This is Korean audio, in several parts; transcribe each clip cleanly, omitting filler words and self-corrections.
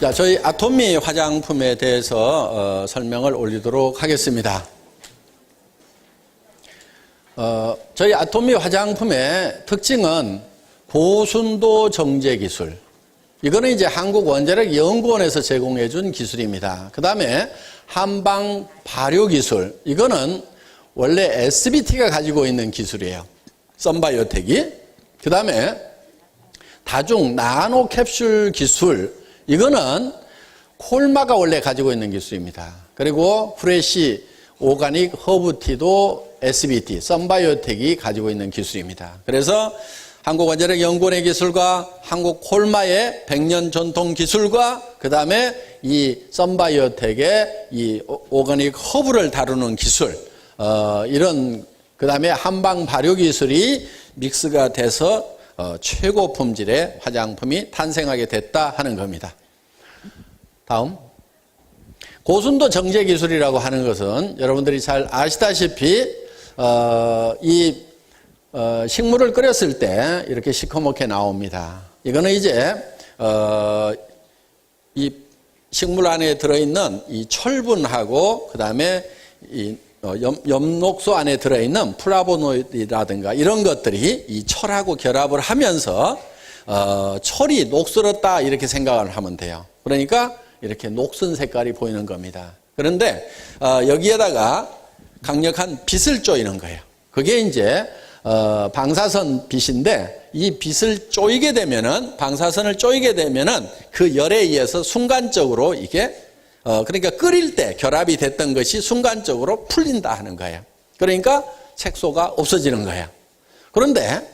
자, 저희 아토미 화장품에 대해서 설명을 올리도록 하겠습니다. 저희 아토미 화장품의 특징은 고순도 정제 기술. 이거는 이제 한국원자력연구원에서 제공해 준 기술입니다. 그 다음에 한방 발효 기술. 이거는 원래 SBT가 가지고 있는 기술이에요. 썬바이오텍이. 그 다음에 다중 나노 캡슐 기술. 이거는 콜마가 원래 가지고 있는 기술입니다. 그리고 프레시 오가닉 허브티도 SBT, 썬바이오텍이 가지고 있는 기술입니다. 그래서 한국원자력연구원의 기술과 한국 콜마의 100년 전통 기술과 그 다음에 이 썬바이오텍의 이 오가닉 허브를 다루는 기술, 이런 그 다음에 한방 발효 기술이 믹스가 돼서 최고 품질의 화장품이 탄생하게 됐다 하는 겁니다. 다음. 고순도 정제 기술이라고 하는 것은 여러분들이 잘 아시다시피 식물을 끓였을 때 이렇게 시커멓게 나옵니다. 이거는 이제 이 식물 안에 들어있는 이 철분하고 그 다음에 이 엽록소 안에 들어있는 플라보노이드라든가 이런 것들이 이 철하고 결합을 하면서 철이 녹슬었다 이렇게 생각을 하면 돼요. 그러니까 이렇게 녹슨 색깔이 보이는 겁니다. 그런데 여기에다가 강력한 빛을 쪼이는 거예요. 그게 이제 방사선 빛인데 이 빛을 쪼이게 되면은 방사선을 쪼이게 되면은 그 열에 의해서 순간적으로 이게 그러니까 끓일 때 결합이 됐던 것이 순간적으로 풀린다 하는 거예요. 그러니까 색소가 없어지는 거예요. 그런데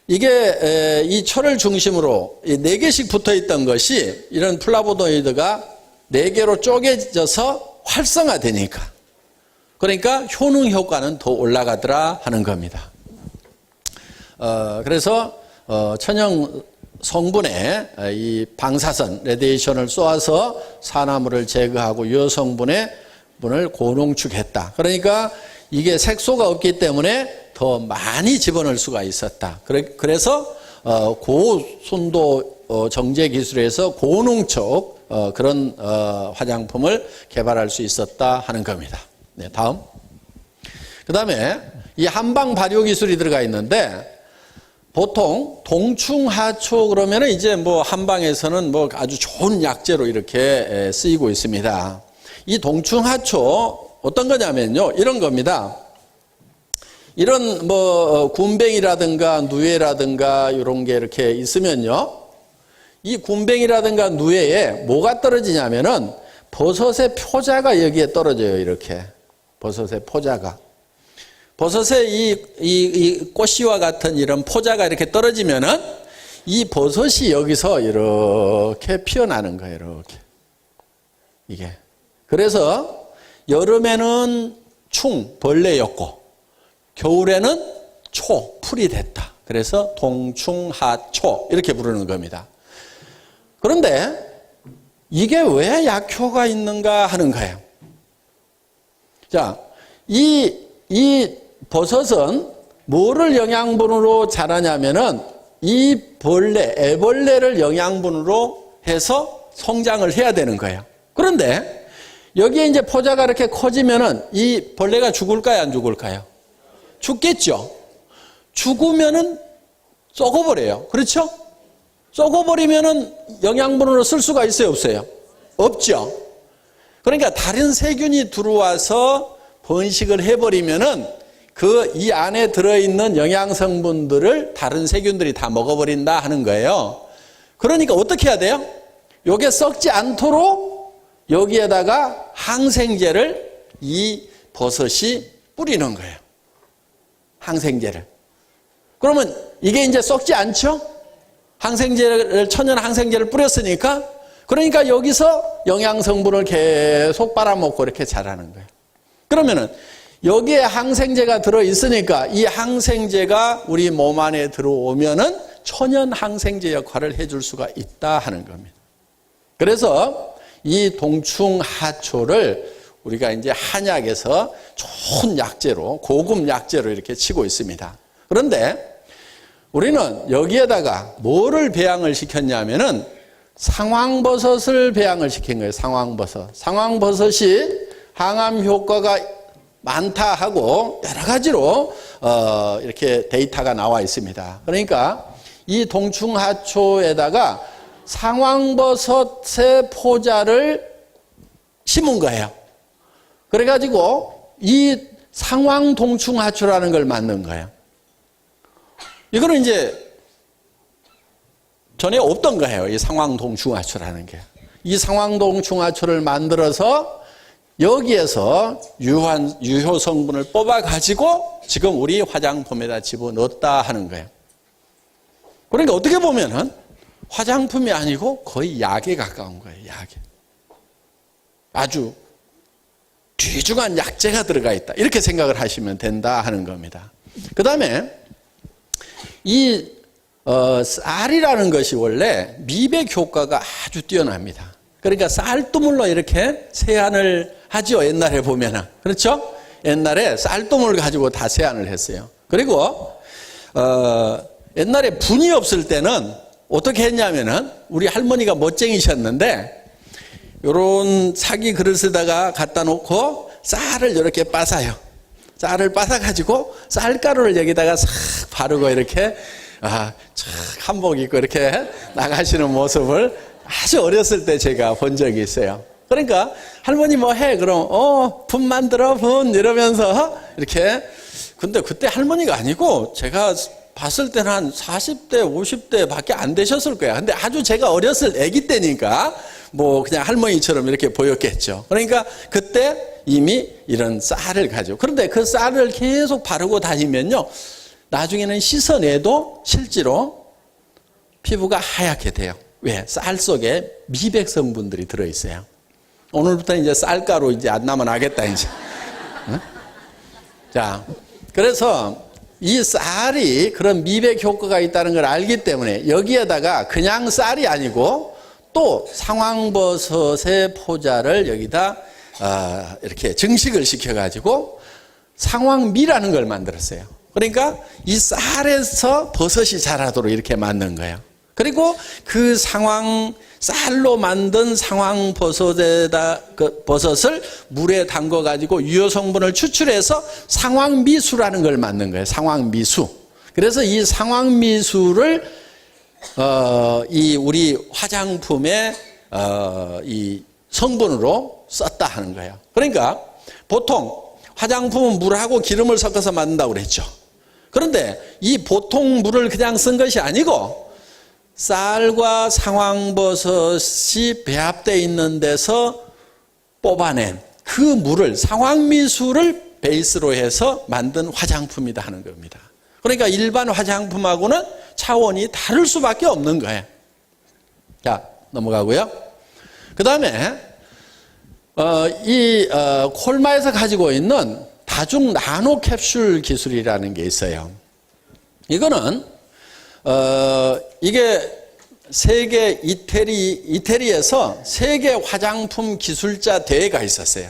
이게 이 철을 중심으로 4개씩 붙어 있던 것이 이런 플라보노이드가 4개로 쪼개져서 활성화되니까 그러니까 효능 효과는 더 올라가더라 하는 겁니다. 그래서 천연 성분의 이 방사선, 레디에이션을 쏘아서 산화물을 제거하고 유효성분의 분을 고농축했다. 그러니까 이게 색소가 없기 때문에 더 많이 집어넣을 수가 있었다. 그래서 고순도 정제 기술에서 고농축 그런 화장품을 개발할 수 있었다 하는 겁니다. 네, 다음. 그 다음에 이 한방 발효 기술이 들어가 있는데 보통 동충하초 그러면은 이제 뭐 한방에서는 뭐 아주 좋은 약재로 이렇게 쓰이고 있습니다. 이 동충하초 어떤 거냐면요. 이런 겁니다. 이런 뭐 군뱅이라든가 누에라든가 이런 게 이렇게 있으면요. 이 군뱅이라든가 누에에 뭐가 떨어지냐면은 버섯의 표자가 여기에 떨어져요. 이렇게. 버섯의 포자가. 버섯의 이 꽃씨와 같은 이런 포자가 이렇게 떨어지면은 이 버섯이 여기서 이렇게 피어나는 거예요. 이렇게. 이게. 그래서 여름에는 벌레였고 겨울에는 풀이 됐다. 그래서 동충하초 이렇게 부르는 겁니다. 그런데 이게 왜 약효가 있는가 하는 거예요. 자, 이 버섯은 뭐를 영양분으로 자라냐면은 이 애벌레를 영양분으로 해서 성장을 해야 되는 거예요. 그런데 여기에 이제 포자가 이렇게 커지면은 이 벌레가 죽을까요, 안 죽을까요? 죽겠죠. 죽으면은 썩어버려요. 그렇죠? 썩어버리면은 영양분으로 쓸 수가 있어요, 없어요? 없죠. 그러니까 다른 세균이 들어와서 번식을 해버리면은 이 안에 들어있는 영양성분들을 다른 세균들이 다 먹어버린다 하는 거예요. 그러니까 어떻게 해야 돼요? 요게 썩지 않도록 여기에다가 항생제를 이 버섯이 뿌리는 거예요. 항생제를. 그러면 이게 이제 썩지 않죠? 천연 항생제를 뿌렸으니까 그러니까 여기서 영양성분을 계속 빨아먹고 이렇게 자라는 거예요. 그러면은 여기에 항생제가 들어있으니까 이 항생제가 우리 몸 안에 들어오면은 천연 항생제 역할을 해줄 수가 있다 하는 겁니다. 그래서 이 동충하초를 우리가 이제 한약에서 좋은 약재로, 고급 약재로 이렇게 치고 있습니다. 그런데 우리는 여기에다가 뭐를 배양을 시켰냐면은 상황버섯을 배양을 시킨 거예요. 상황버섯. 상황버섯이 항암 효과가 많다 하고 여러 가지로 이렇게 데이터가 나와 있습니다. 그러니까 이 동충하초에다가 상황버섯의 포자를 심은 거예요. 그래가지고 이 상황동충하초라는 걸 만든 거예요. 이거는 이제 전에 없던 거예요. 이 상황동충하초라는 게. 이 상황동충하초를 만들어서 여기에서 유효 성분을 뽑아가지고 지금 우리 화장품에다 집어넣었다 하는 거예요. 그러니까 어떻게 보면은 화장품이 아니고 거의 약에 가까운 거예요. 약에. 아주 귀중한 약재가 들어가 있다. 이렇게 생각을 하시면 된다 하는 겁니다. 그 다음에 이 쌀이라는 것이 원래 미백 효과가 아주 뛰어납니다. 그러니까 쌀두물로 이렇게 세안을 하죠. 옛날에 보면은. 그렇죠? 옛날에 쌀두물 가지고 다 세안을 했어요. 그리고 옛날에 분이 없을 때는 어떻게 했냐면은 우리 할머니가 멋쟁이셨는데 요런 사기 그릇에다가 갖다 놓고 쌀을 이렇게 빻아요. 쌀을 빻아가지고 쌀가루를 여기다가 싹 바르고 이렇게 착 한복 입고 이렇게 나가시는 모습을 아주 어렸을 때 제가 본 적이 있어요. 그러니까 할머니 뭐 해? 그럼 분 만들어 분 이러면서 이렇게. 근데 그때 할머니가 아니고 제가 봤을 때는 한 40대 50대 밖에 안 되셨을 거야. 근데 아주 제가 어렸을 아기 때니까 뭐 그냥 할머니처럼 이렇게 보였겠죠. 그러니까 그때 이미 이런 쌀을 가지고. 그런데 그 쌀을 계속 바르고 다니면요, 나중에는 씻어내도 실제로 피부가 하얗게 돼요. 왜? 쌀 속에 미백 성분들이 들어있어요. 오늘부터 이제 쌀가루 이제 안 나면 하겠다 이제. 응? 자, 그래서 이 쌀이 그런 미백 효과가 있다는 걸 알기 때문에 여기에다가 그냥 쌀이 아니고 또 상황버섯의 포자를 여기다 이렇게 증식을 시켜가지고 상황미라는 걸 만들었어요. 그러니까 이 쌀에서 버섯이 자라도록 이렇게 만든 거예요. 그리고 그 쌀로 만든 버섯을 물에 담궈 가지고 유효 성분을 추출해서 상황미수라는 걸 만든 거예요. 상황미수. 그래서 이 상황미수를 이 우리 화장품의 이 성분으로 썼다 하는 거예요. 그러니까 보통 화장품은 물하고 기름을 섞어서 만든다고 그랬죠. 그런데 이 보통 물을 그냥 쓴 것이 아니고 쌀과 상황버섯이 배합되어 있는 데서 뽑아낸 그 물을, 상황미수를 베이스로 해서 만든 화장품이다 하는 겁니다. 그러니까 일반 화장품하고는 차원이 다를 수밖에 없는 거예요. 자, 넘어가고요. 그 다음에 콜마에서 가지고 있는 다중 나노 캡슐 기술이라는 게 있어요. 이거는 이게 세계 이태리에서 세계 화장품 기술자 대회가 있었어요.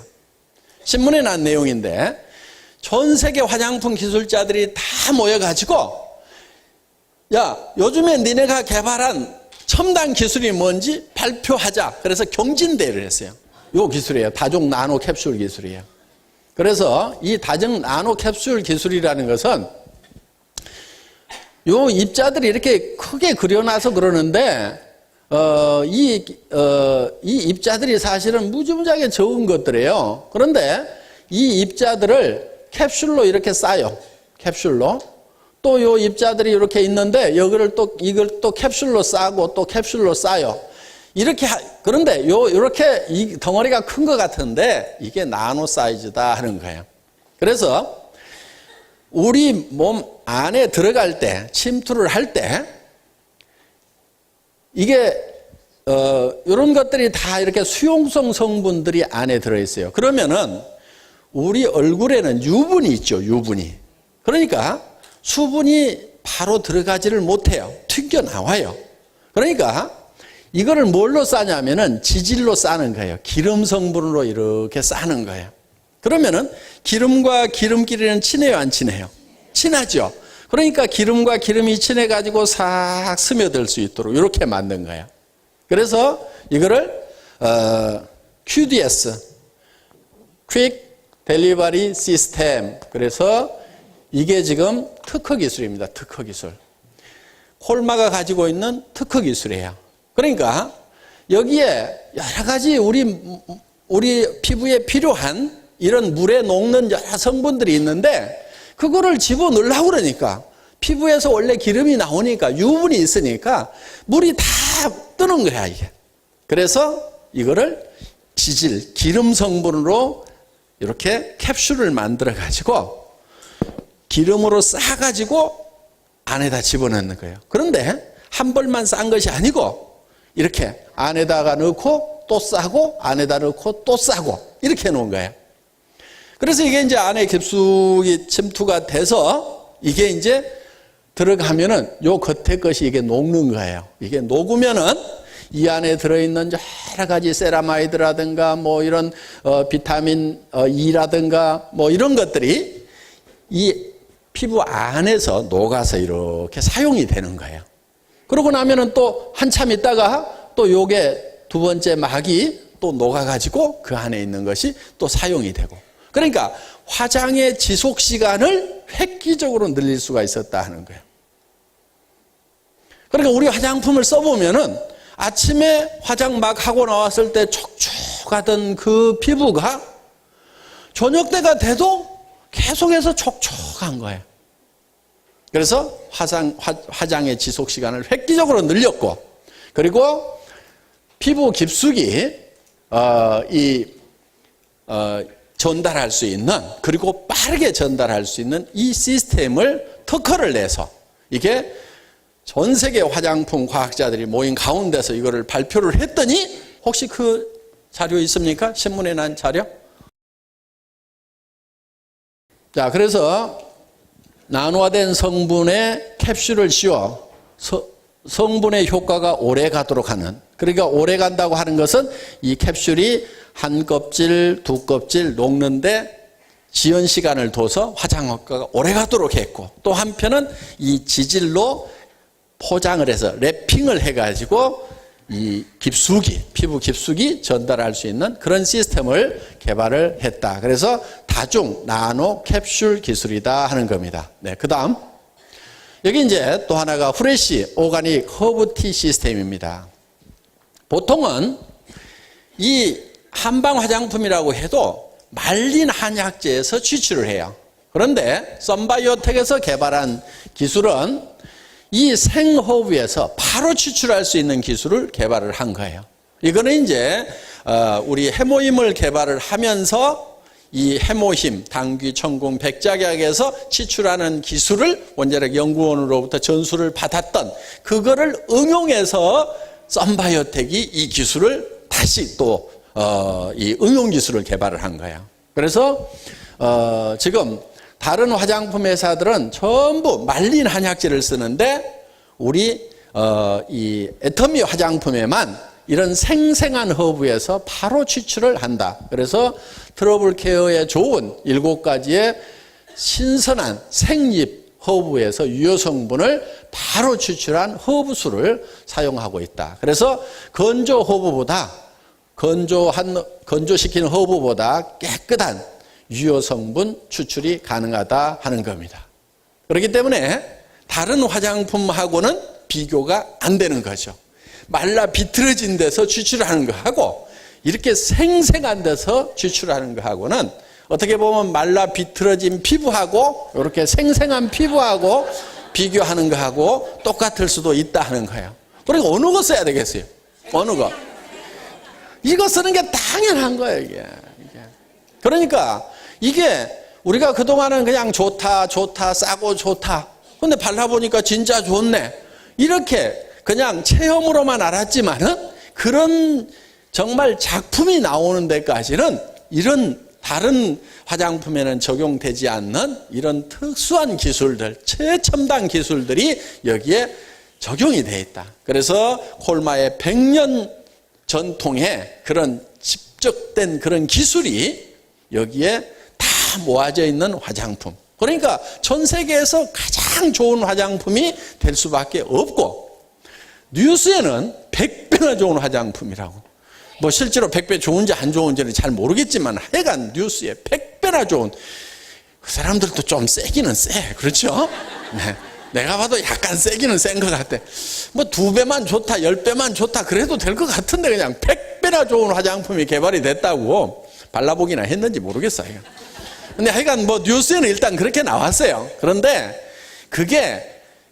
신문에 난 내용인데 전 세계 화장품 기술자들이 다 모여가지고 야, 요즘에 니네가 개발한 첨단 기술이 뭔지 발표하자. 그래서 경진대회를 했어요. 요 기술이에요. 다중 나노 캡슐 기술이에요. 그래서 이 다중 나노 캡슐 기술이라는 것은 요 입자들이 이렇게 크게 그려놔서 그러는데 이 입자들이 사실은 무지무지하게 적은 것들이에요. 그런데 이 입자들을 캡슐로 이렇게 싸요. 캡슐로. 또 요 입자들이 이렇게 있는데 이걸 또 캡슐로 싸고 또 캡슐로 싸요. 이렇게 그런데 이렇게 이 덩어리가 큰 것 같은데 이게 나노 사이즈다 하는 거예요. 그래서 우리 몸 안에 들어갈 때, 침투를 할 때, 이게, 이런 것들이 다 이렇게 수용성 성분들이 안에 들어있어요. 그러면은, 우리 얼굴에는 유분이 있죠, 유분이. 그러니까, 수분이 바로 들어가지를 못해요. 튕겨나와요. 그러니까, 이거를 뭘로 싸냐면은 지질로 싸는 거예요. 기름 성분으로 이렇게 싸는 거예요. 그러면은 기름과 기름끼리는 친해요, 안 친해요? 친하죠. 그러니까 기름과 기름이 친해가지고 싹 스며들 수 있도록 이렇게 만든 거예요. 그래서 이거를 QDS, Quick Delivery System. 그래서 이게 지금 특허 기술입니다. 특허 기술. 콜마가 가지고 있는 특허 기술이에요. 그러니까 여기에 여러 가지 우리 피부에 필요한 이런 물에 녹는 여러 성분들이 있는데 그거를 집어넣으려고 그러니까 피부에서 원래 기름이 나오니까 유분이 있으니까 물이 다 뜨는 거야, 이게. 그래서 이거를 지질, 기름 성분으로 이렇게 캡슐을 만들어 가지고 기름으로 싸가지고 안에다 집어넣는 거예요. 그런데 한 벌만 싼 것이 아니고 이렇게 안에다가 넣고 또 싸고 안에다 넣고 또 싸고 이렇게 해놓은 거예요. 그래서 이게 이제 안에 깊숙이 침투가 돼서 이게 이제 들어가면은 요 겉에 것이 이게 녹는 거예요. 이게 녹으면은 이 안에 들어있는 여러 가지 세라마이드라든가 뭐 이런 비타민 E라든가 뭐 이런 것들이 이 피부 안에서 녹아서 이렇게 사용이 되는 거예요. 그러고 나면은 또 한참 있다가 또 요게 두 번째 막이 또 녹아가지고 그 안에 있는 것이 또 사용이 되고. 그러니까 화장의 지속 시간을 획기적으로 늘릴 수가 있었다 하는 거예요. 그러니까 우리 화장품을 써보면은 아침에 화장 막 하고 나왔을 때 촉촉하던 그 피부가 저녁 때가 돼도 계속해서 촉촉한 거예요. 그래서 화장의 지속 시간을 획기적으로 늘렸고, 그리고 피부 깊숙이 전달할 수 있는, 그리고 빠르게 전달할 수 있는 이 시스템을 특허를 내서 이게 전 세계 화장품 과학자들이 모인 가운데서 이거를 발표를 했더니 혹시 그 자료 있습니까? 신문에 난 자료? 자, 그래서 나노화된 성분에 캡슐을 씌워 성분의 효과가 오래 가도록 하는, 그러니까 오래 간다고 하는 것은 이 캡슐이 한 껍질, 두 껍질 녹는데 지연 시간을 둬서 화장 효과가 오래 가도록 했고, 또 한편은 이 지질로 포장을 해서 랩핑을 해가지고 이 깊숙이, 피부 깊숙이 전달할 수 있는 그런 시스템을 개발을 했다. 그래서 다중 나노 캡슐 기술이다 하는 겁니다. 네, 그 다음 여기 이제 또 하나가 프레시 오가닉 허브티 시스템입니다. 보통은 이 한방 화장품이라고 해도 말린 한약재에서 추출을 해요. 그런데 썬바이오텍에서 개발한 기술은 이 생허브에서 바로 추출할 수 있는 기술을 개발을 한 거예요. 이거는 이제 우리 해모임을 개발을 하면서 이 해모힘, 당귀, 청궁, 백작약에서 추출하는 기술을 원자력 연구원으로부터 전수를 받았던 그거를 응용해서 썬바이오텍이 이 기술을 다시 또 이 응용 기술을 개발을 한 거예요. 그래서 지금 다른 화장품 회사들은 전부 말린 한약재를 쓰는데 우리 이 애터미 화장품에만 이런 생생한 허브에서 바로 추출을 한다. 그래서 트러블 케어에 좋은 7가지의 신선한 생잎 허브에서 유효 성분을 바로 추출한 허브수를 사용하고 있다. 그래서 건조 허브보다 건조시킨 허브보다 깨끗한 유효 성분 추출이 가능하다 하는 겁니다. 그렇기 때문에 다른 화장품하고는 비교가 안 되는 거죠. 말라 비틀어진 데서 추출하는 거하고 이렇게 생생한 데서 추출하는 거하고는 어떻게 보면 말라 비틀어진 피부하고 이렇게 생생한 피부하고 비교하는 거하고 똑같을 수도 있다 하는 거예요. 그러니까 어느 거 써야 되겠어요? 어느 거? 이거 쓰는 게 당연한 거예요, 이게. 그러니까 이게 우리가 그동안은 그냥 좋다, 싸고 좋다. 근데 발라보니까 진짜 좋네. 이렇게 그냥 체험으로만 알았지만은 그런 정말 작품이 나오는 데까지는 이런 다른 화장품에는 적용되지 않는 이런 특수한 기술들, 최첨단 기술들이 여기에 적용이 되어 있다. 그래서 콜마의 100년 전통의 그런 집적된 그런 기술이 여기에 다 모아져 있는 화장품. 그러니까 전 세계에서 가장 좋은 화장품이 될 수밖에 없고, 뉴스에는 100배나 좋은 화장품이라고. 뭐 실제로 100배 좋은지 안 좋은지는 잘 모르겠지만 하여간 뉴스에 100배나 좋은, 그 사람들도 좀 세기는 세. 그렇죠? 네. 내가 봐도 약간 세기는 센 것 같아. 뭐 2배만 좋다, 10배만 좋다 그래도 될 것 같은데 그냥 100배나 좋은 화장품이 개발이 됐다고 발라보기나 했는지 모르겠어요. 근데 하여간 뭐 뉴스에는 일단 그렇게 나왔어요. 그런데 그게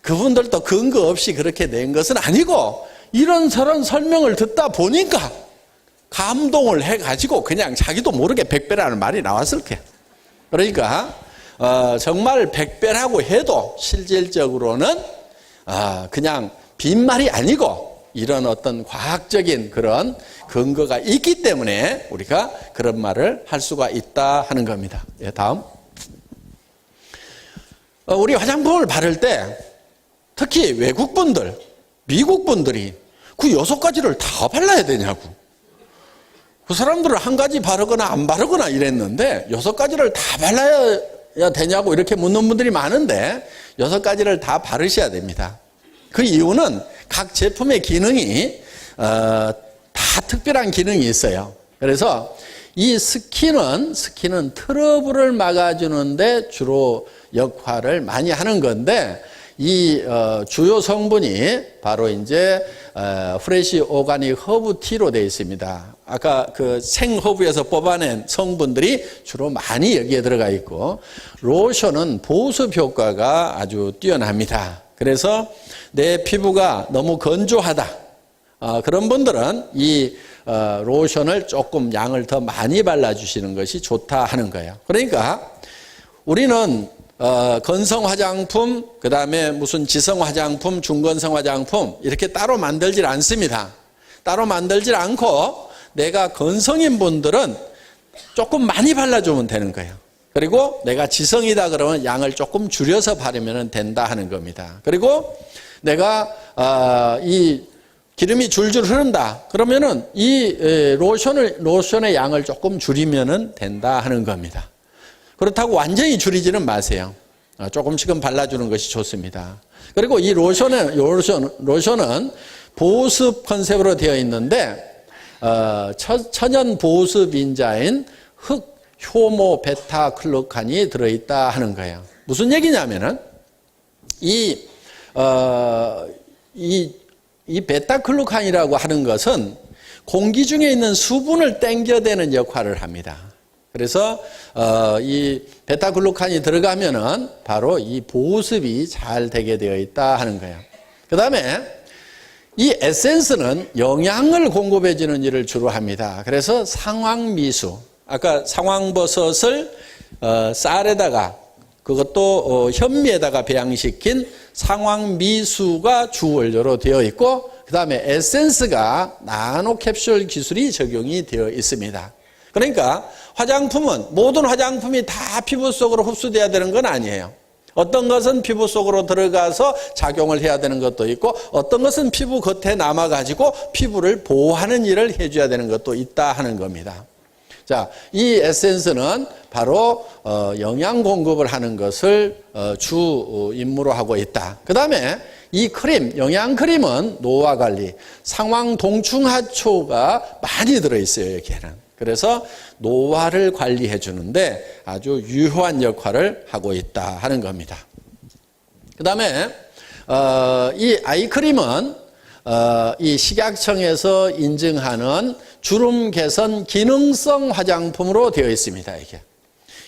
그분들도 근거 없이 그렇게 낸 것은 아니고 이런저런 설명을 듣다 보니까 감동을 해가지고 그냥 자기도 모르게 100배라는 말이 나왔을 거예요. 그러니까 정말 100배라고 해도 실질적으로는 그냥 빈말이 아니고 이런 어떤 과학적인 그런 근거가 있기 때문에 우리가 그런 말을 할 수가 있다 하는 겁니다. 예, 다음. 우리 화장품을 바를 때 특히 외국분들, 미국분들이 그 6가지를 다 발라야 되냐고. 그 사람들은 한 가지 바르거나 안 바르거나 이랬는데 6가지를 다 발라야 되냐고 이렇게 묻는 분들이 많은데 6가지를 다 바르셔야 됩니다. 그 이유는 각 제품의 기능이 다 특별한 기능이 있어요. 그래서 이 스킨은 트러블을 막아주는데 주로 역할을 많이 하는 건데 이 주요 성분이 바로 이제 프레시 오가닉 허브 티로 되어 있습니다. 아까 그 생허브에서 뽑아낸 성분들이 주로 많이 여기에 들어가 있고 로션은 보습 효과가 아주 뛰어납니다. 그래서 내 피부가 너무 건조하다 그런 분들은 이 로션을 조금 양을 더 많이 발라주시는 것이 좋다 하는 거예요. 그러니까 우리는 건성 화장품, 그 다음에 무슨 지성 화장품, 중건성 화장품 이렇게 따로 만들질 않습니다. 따로 만들질 않고 내가 건성인 분들은 조금 많이 발라주면 되는 거예요. 그리고 내가 지성이다 그러면 양을 조금 줄여서 바르면 된다 하는 겁니다. 그리고 내가 이 기름이 줄줄 흐른다 그러면은 이 로션의 양을 조금 줄이면 된다 하는 겁니다. 그렇다고 완전히 줄이지는 마세요. 조금씩은 발라주는 것이 좋습니다. 그리고 이 로션은 보습 컨셉으로 되어 있는데 천연 보습 인자인 흑 효모 베타 클루칸이 들어있다 하는 거예요. 무슨 얘기냐면은 이 베타 클루칸이라고 하는 것은 공기 중에 있는 수분을 땡겨대는 역할을 합니다. 그래서 이 베타글루칸이 들어가면은 바로 이 보습이 잘 되게 되어 있다 하는 거예요. 그 다음에 이 에센스는 영양을 공급해 주는 일을 주로 합니다. 그래서 상황미수, 아까 상황버섯을 쌀에다가 그것도 현미에다가 배양시킨 상황미수가 주 원료로 되어 있고 그 다음에 에센스가 나노 캡슐 기술이 적용이 되어 있습니다. 그러니까 화장품은 모든 화장품이 다 피부 속으로 흡수돼야 되는 건 아니에요. 어떤 것은 피부 속으로 들어가서 작용을 해야 되는 것도 있고 어떤 것은 피부 겉에 남아가지고 피부를 보호하는 일을 해줘야 되는 것도 있다 하는 겁니다. 자, 이 에센스는 바로 영양 공급을 하는 것을 주 임무로 하고 있다. 그 다음에 이 크림, 영양 크림은 노화 관리, 상황 동충하초가 많이 들어있어요, 여기에는. 그래서 노화를 관리해 주는데 아주 유효한 역할을 하고 있다 하는 겁니다. 그 다음에 이 아이크림은 이 식약청에서 인증하는 주름 개선 기능성 화장품으로 되어 있습니다. 이게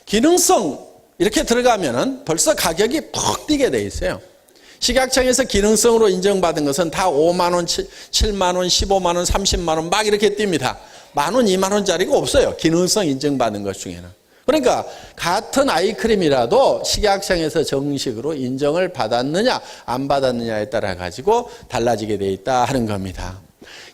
기능성 이렇게 들어가면은 벌써 가격이 푹 뛰게 돼 있어요. 식약청에서 기능성으로 인정받은 것은 다 5만 원, 7만 원, 15만 원, 30만 원 막 이렇게 뜁니다. 10,000원, 20,000원짜리가 없어요. 기능성 인정받은 것 중에는. 그러니까 같은 아이크림이라도 식약청에서 정식으로 인정을 받았느냐 안 받았느냐에 따라 가지고 달라지게 돼 있다 하는 겁니다.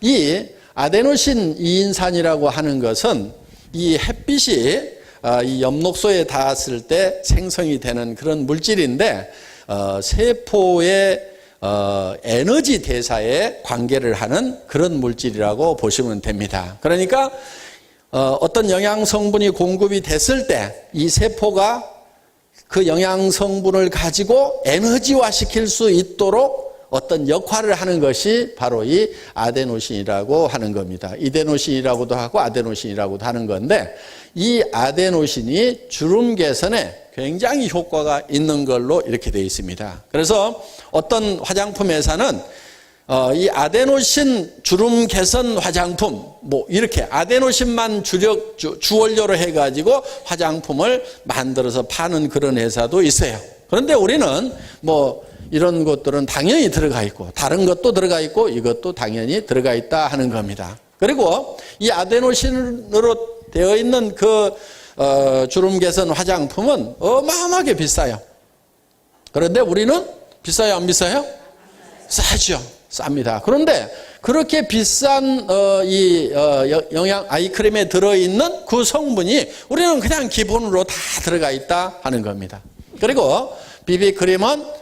이 아데노신 이인산이라고 하는 것은 이 햇빛이 이 엽록소에 닿았을 때 생성이 되는 그런 물질인데 세포의 에너지 대사에 관계를 하는 그런 물질이라고 보시면 됩니다. 그러니까 어떤 영양 성분이 공급이 됐을 때 이 세포가 그 영양 성분을 가지고 에너지화 시킬 수 있도록 어떤 역할을 하는 것이 바로 이 아데노신이라고 하는 겁니다. 이데노신이라고도 하고 아데노신이라고도 하는 건데, 이 아데노신이 주름 개선에 굉장히 효과가 있는 걸로 이렇게 되어 있습니다. 그래서 어떤 화장품 회사는 이 아데노신 주름 개선 화장품, 뭐 이렇게 아데노신만 주원료로 해가지고 화장품을 만들어서 파는 그런 회사도 있어요. 그런데 우리는 뭐 이런 것들은 당연히 들어가 있고, 다른 것도 들어가 있고, 이것도 당연히 들어가 있다 하는 겁니다. 그리고 이 아데노신으로 되어 있는 그 주름 개선 화장품은 어마어마하게 비싸요. 그런데 우리는 비싸요, 안 비싸요? 싸죠. 쌉니다. 그런데 그렇게 비싼 영양 아이크림에 들어있는 그 성분이 우리는 그냥 기본으로 다 들어가 있다 하는 겁니다. 그리고 비비크림은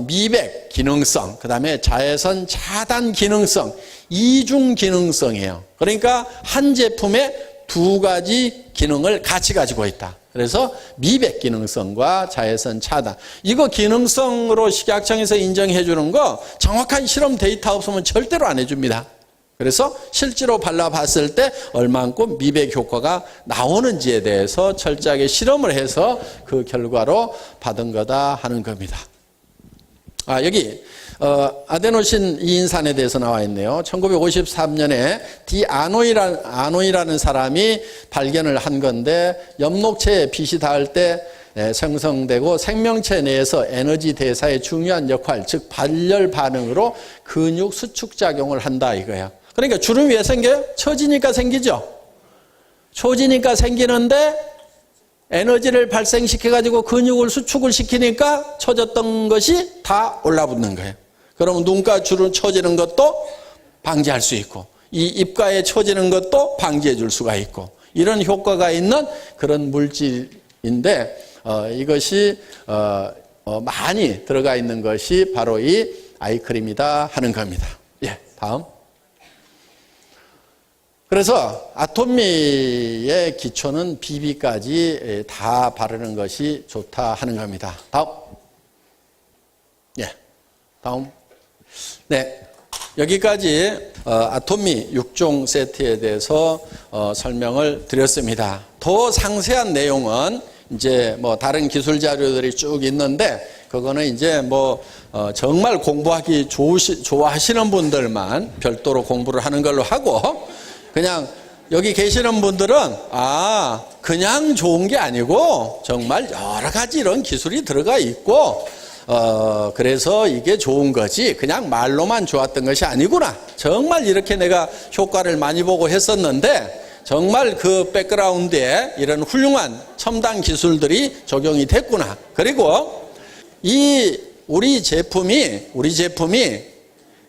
미백 기능성, 그 다음에 자외선 차단 기능성, 이중 기능성이에요. 그러니까 한 제품에 두 가지 기능을 같이 가지고 있다. 그래서 미백 기능성과 자외선 차단. 이거 기능성으로 식약청에서 인정해 주는 거 정확한 실험 데이터 없으면 절대로 안 해줍니다. 그래서 실제로 발라봤을 때 얼만큼 미백 효과가 나오는지에 대해서 철저하게 실험을 해서 그 결과로 받은 거다 하는 겁니다. 여기 아데노신 이인산에 대해서 나와 있네요. 1953년에 아노이라는 사람이 발견을 한 건데, 엽록체에 빛이 닿을 때 생성되고 생명체 내에서 에너지 대사에 중요한 역할, 즉 발열 반응으로 근육 수축 작용을 한다 이거예요. 그러니까 주름이 왜 생겨요? 처지니까 생기죠. 처지니까 생기는데 에너지를 발생시켜가지고 근육을 수축을 시키니까 처졌던 것이 다 올라붙는 거예요. 그러면 눈가 주름 처지는 것도 방지할 수 있고, 이 입가에 처지는 것도 방지해 줄 수가 있고, 이런 효과가 있는 그런 물질인데, 이것이 많이 들어가 있는 것이 바로 이 아이크림이다 하는 겁니다. 예, 다음. 그래서 아토미의 기초는 비비까지 다 바르는 것이 좋다 하는 겁니다. 다음. 예, 다음. 네, 여기까지 아토미 6종 세트에 대해서 설명을 드렸습니다. 더 상세한 내용은 이제 뭐 다른 기술 자료들이 쭉 있는데, 그거는 이제 뭐 정말 공부하기 좋아하시는 분들만 별도로 공부를 하는 걸로 하고, 그냥 여기 계시는 분들은 그냥 좋은 게 아니고 정말 여러 가지 이런 기술이 들어가 있고, 그래서 이게 좋은 거지 그냥 말로만 좋았던 것이 아니구나. 정말 이렇게 내가 효과를 많이 보고 했었는데 정말 그 백그라운드에 이런 훌륭한 첨단 기술들이 적용이 됐구나. 그리고 우리 제품이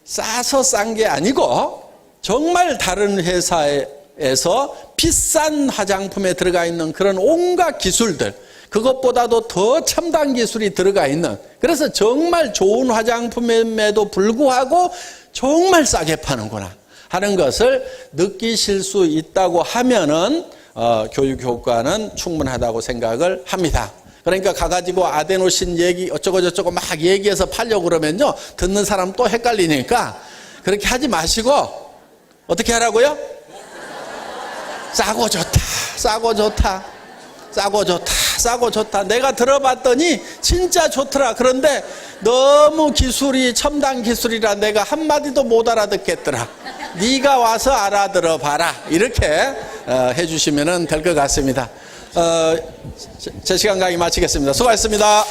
싸서 싼 게 아니고 정말 다른 회사에서 비싼 화장품에 들어가 있는 그런 온갖 기술들, 그것보다도 더 첨단 기술이 들어가 있는, 그래서 정말 좋은 화장품임에도 불구하고 정말 싸게 파는구나 하는 것을 느끼실 수 있다고 하면은 교육 효과는 충분하다고 생각을 합니다. 그러니까 가가지고 아데노신 얘기 어쩌고저쩌고 막 얘기해서 팔려고 그러면요, 듣는 사람 또 헷갈리니까 그렇게 하지 마시고 어떻게 하라고요? 싸고 좋다, 싸고 좋다, 싸고 좋다, 싸고 좋다. 내가 들어봤더니 진짜 좋더라. 그런데 너무 기술이 첨단 기술이라 내가 한마디도 못 알아듣겠더라. 네가 와서 알아들어 봐라. 이렇게 해주시면 될 것 같습니다. 제 시간 강의 마치겠습니다. 수고하셨습니다.